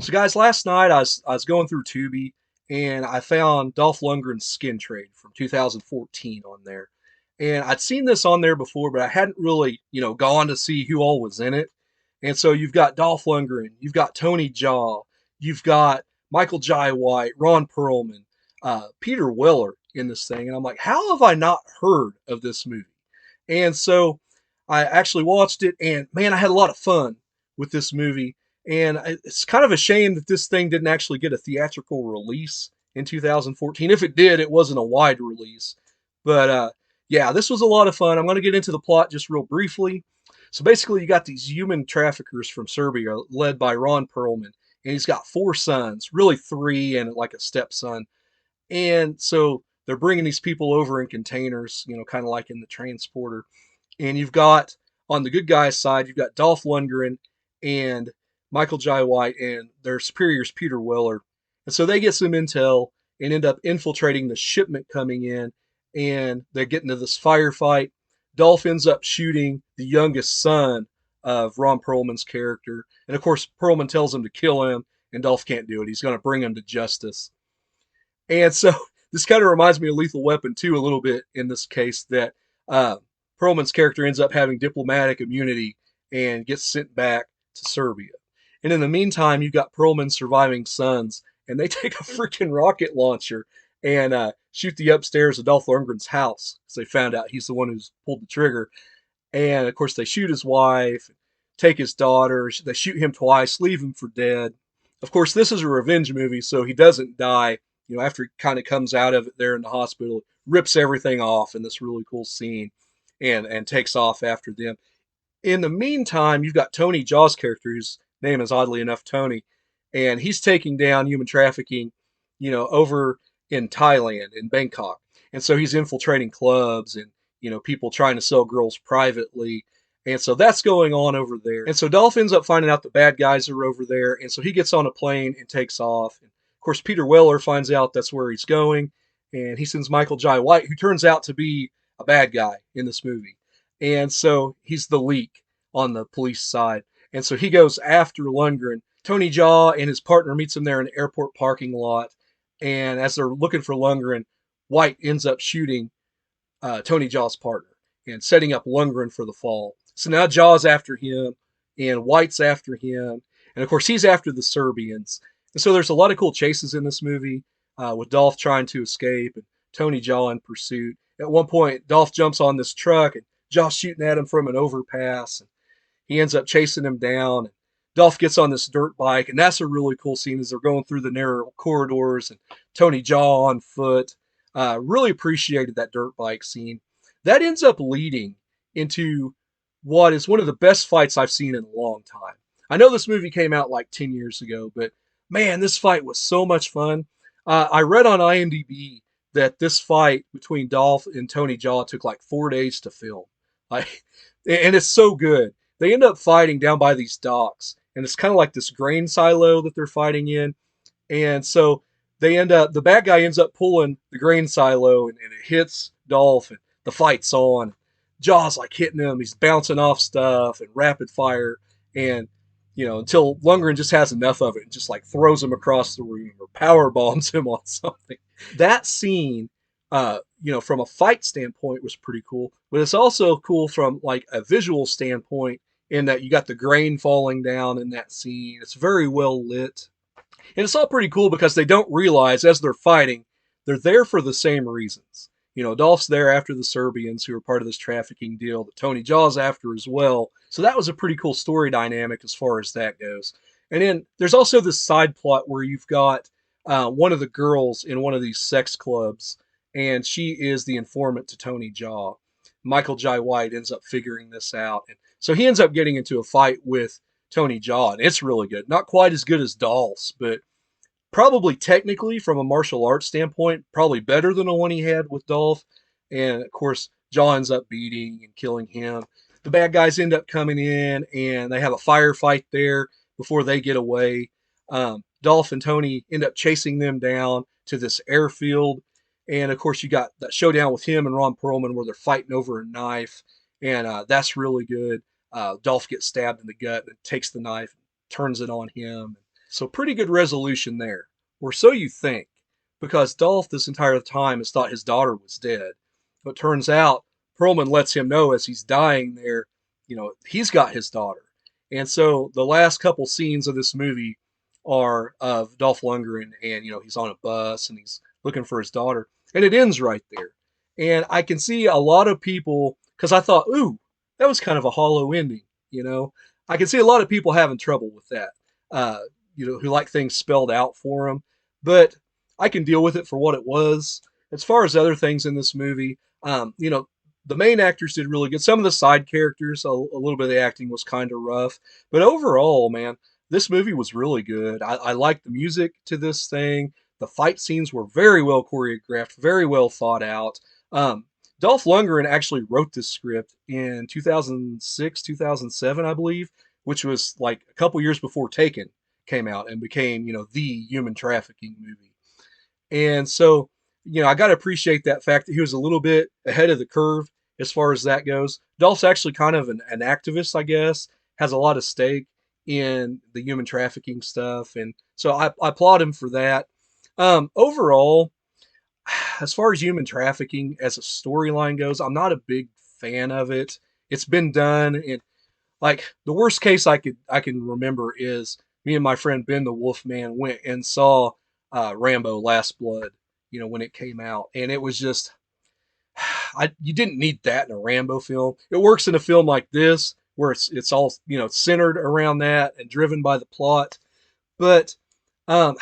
So, guys, last night I was going through Tubi and I found Dolph Lundgren's Skin Trade from 2014 on there. And I'd seen this on there before, but I hadn't really, gone to see who all was in it. And so you've got Dolph Lundgren, you've got Tony Jaa, you've got Michael Jai White, Ron Perlman, Peter Weller in this thing. And I'm like, how have I not heard of this movie? And so I actually watched it, and man, I had a lot of fun with this movie. And it's kind of a shame that this thing didn't actually get a theatrical release in 2014. If it did, it wasn't a wide release. But yeah, this was a lot of fun. I'm going to get into the plot just real briefly. So basically, you got these human traffickers from Serbia led by Ron Perlman, and he's got four sons, really three, and like a stepson. And so they're bringing these people over in containers, kind of like in the transporter. And you've got, on the good guys side, you've got Dolph Lundgren and Michael Jai White and their superiors, Peter Weller. And so they get some intel and end up infiltrating the shipment coming in. And they get into this firefight. Dolph ends up shooting the youngest son of Ron Perlman's character. And of course, Perlman tells him to kill him, and Dolph can't do it. He's going to bring him to justice. And so this kind of reminds me of Lethal Weapon 2 a little bit in this case, that uh, Perlman's character ends up having diplomatic immunity and gets sent back to Serbia. And in the meantime, you've got Perlman's surviving sons, and they take a freaking rocket launcher and shoot the upstairs of Dolph Lundgren's house because they found out he's the one who's pulled the trigger. And of course, they shoot his wife, take his daughter. They shoot him twice, leave him for dead. Of course, this is a revenge movie, so he doesn't die. After he kind of comes out of it there in the hospital, rips everything off in this really cool scene, and takes off after them. In the meantime, you've got Tony Jaa's character, whose name is oddly enough Tony, and he's taking down human trafficking, over in Thailand, in Bangkok. And so he's infiltrating clubs and, people trying to sell girls privately. And so that's going on over there. And so Dolph ends up finding out the bad guys are over there. And so he gets on a plane and takes off. And of course, Peter Weller finds out that's where he's going. And he sends Michael Jai White, who turns out to be a bad guy in this movie. And so he's the leak on the police side. And so he goes after Lundgren. Tony Jaa and his partner meets him there in the airport parking lot. And as they're looking for Lundgren, White ends up shooting Tony Jaa's partner and setting up Lundgren for the fall. So now Jaa's after him, and White's after him. And of course, he's after the Serbians. And so there's a lot of cool chases in this movie, with Dolph trying to escape and Tony Jaa in pursuit. At one point, Dolph jumps on this truck, and Jaa's shooting at him from an overpass. And he ends up chasing him down. And Dolph gets on this dirt bike, and that's a really cool scene as they're going through the narrow corridors and Tony Jaa on foot. Really appreciated that dirt bike scene. That ends up leading into what is one of the best fights I've seen in a long time. I know this movie came out like 10 years ago, but man, this fight was so much fun. I read on IMDb that this fight between Dolph and Tony Jaa took like 4 days to film. Like, and it's so good. They end up fighting down by these docks, and it's kind of like this grain silo that they're fighting in. And so the bad guy ends up pulling the grain silo, and it hits Dolph, and the fight's on. Jaw's like hitting him. He's bouncing off stuff and rapid fire. And, until Lundgren just has enough of it and just like throws him across the room or power bombs him on something. That scene, from a fight standpoint was pretty cool, but it's also cool from like a visual standpoint in that you got the grain falling down in that scene. It's very well lit. And it's all pretty cool because they don't realize as they're fighting, they're there for the same reasons. Dolph's there after the Serbians who are part of this trafficking deal that Tony Jaa's after as well. So that was a pretty cool story dynamic as far as that goes. And then there's also this side plot where you've got one of the girls in one of these sex clubs, and she is the informant to Tony Jaa. Michael Jai White ends up figuring this out. And so he ends up getting into a fight with Tony Jaa, and it's really good. Not quite as good as Dolph's, but probably technically from a martial arts standpoint, probably better than the one he had with Dolph. And of course, Jaa ends up beating and killing him. The bad guys end up coming in, and they have a firefight there before they get away. Dolph and Tony end up chasing them down to this airfield. And of course, you got that showdown with him and Ron Perlman where they're fighting over a knife. And that's really good. Dolph gets stabbed in the gut and takes the knife and turns it on him. So pretty good resolution there, or so you think, because Dolph this entire time has thought his daughter was dead. But turns out Perlman lets him know as he's dying there, he's got his daughter. And so the last couple scenes of this movie are of Dolph Lundgren, and he's on a bus and he's looking for his daughter, and it ends right there. And I can see a lot of people, because I thought, ooh, that was kind of a hollow ending. You know, I can see a lot of people having trouble with that. Uh, who like things spelled out for them. But I can deal with it for what it was. As far as other things in this movie, the main actors did really good. Some of the side characters, a little bit of the acting was kind of rough. But overall, man, this movie was really good. I liked the music to this thing. The fight scenes were very well choreographed, very well thought out. Um, Dolph Lundgren actually wrote this script in 2006, 2007, I believe, which was like a couple years before Taken came out and became, the human trafficking movie. And so, I got to appreciate that fact that he was a little bit ahead of the curve as far as that goes. Dolph's actually kind of an activist, I guess, has a lot of stake in the human trafficking stuff. And so I applaud him for that. Overall, as far as human trafficking as a storyline goes, I'm not a big fan of it. It's been done, and like the worst case I can remember is me and my friend Ben the Wolfman went and saw Rambo: Last Blood, when it came out, and it was just you didn't need that in a Rambo film. It works in a film like this where it's all centered around that and driven by the plot, but um,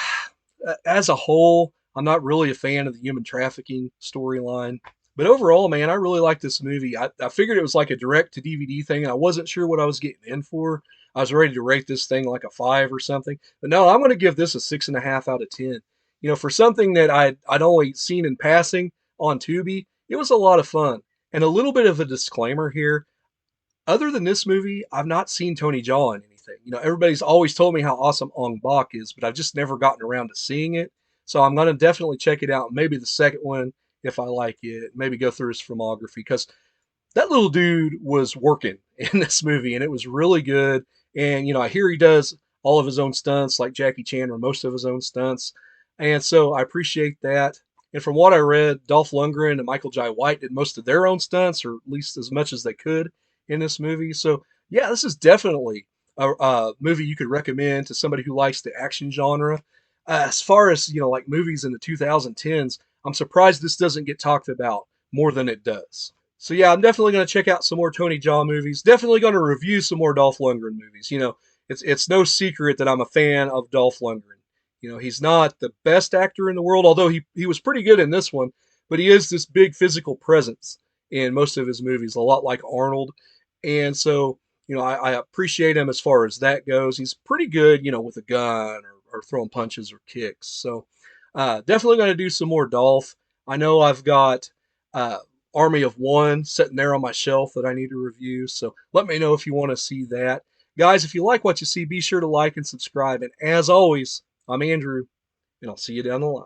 as a whole, I'm not really a fan of the human trafficking storyline. But overall, man, I really like this movie. I figured it was like a direct to DVD thing, and I wasn't sure what I was getting in for. I was ready to rate this thing like a 5 or something. But no, I'm going to give this a 6.5 out of 10. For something that I'd only seen in passing on Tubi, it was a lot of fun. And a little bit of a disclaimer here, other than this movie, I've not seen Tony Jaa in anything. Everybody's always told me how awesome Ong Bak is, but I've just never gotten around to seeing it. So I'm going to definitely check it out. Maybe the second one, if I like it, maybe go through his filmography, because that little dude was working in this movie and it was really good. And, I hear he does all of his own stunts like Jackie Chan, or most of his own stunts. And so I appreciate that. And from what I read, Dolph Lundgren and Michael Jai White did most of their own stunts, or at least as much as they could in this movie. So yeah, this is definitely a movie you could recommend to somebody who likes the action genre. As far as like movies in the 2010s, I'm surprised this doesn't get talked about more than it does. So yeah, I'm definitely going to check out some more Tony Jaa movies. Definitely going to review some more Dolph Lundgren movies. It's no secret that I'm a fan of Dolph Lundgren. He's not the best actor in the world, although he was pretty good in this one, but he is this big physical presence in most of his movies, a lot like Arnold. And so, I appreciate him as far as that goes. He's pretty good, with a gun or throwing punches or kicks. So, definitely going to do some more Dolph. I know I've got uh, Army of One sitting there on my shelf that I need to review. So, let me know if you want to see that. Guys, if you like what you see, be sure to like and subscribe. And as always, I'm Andrew, and I'll see you down the line.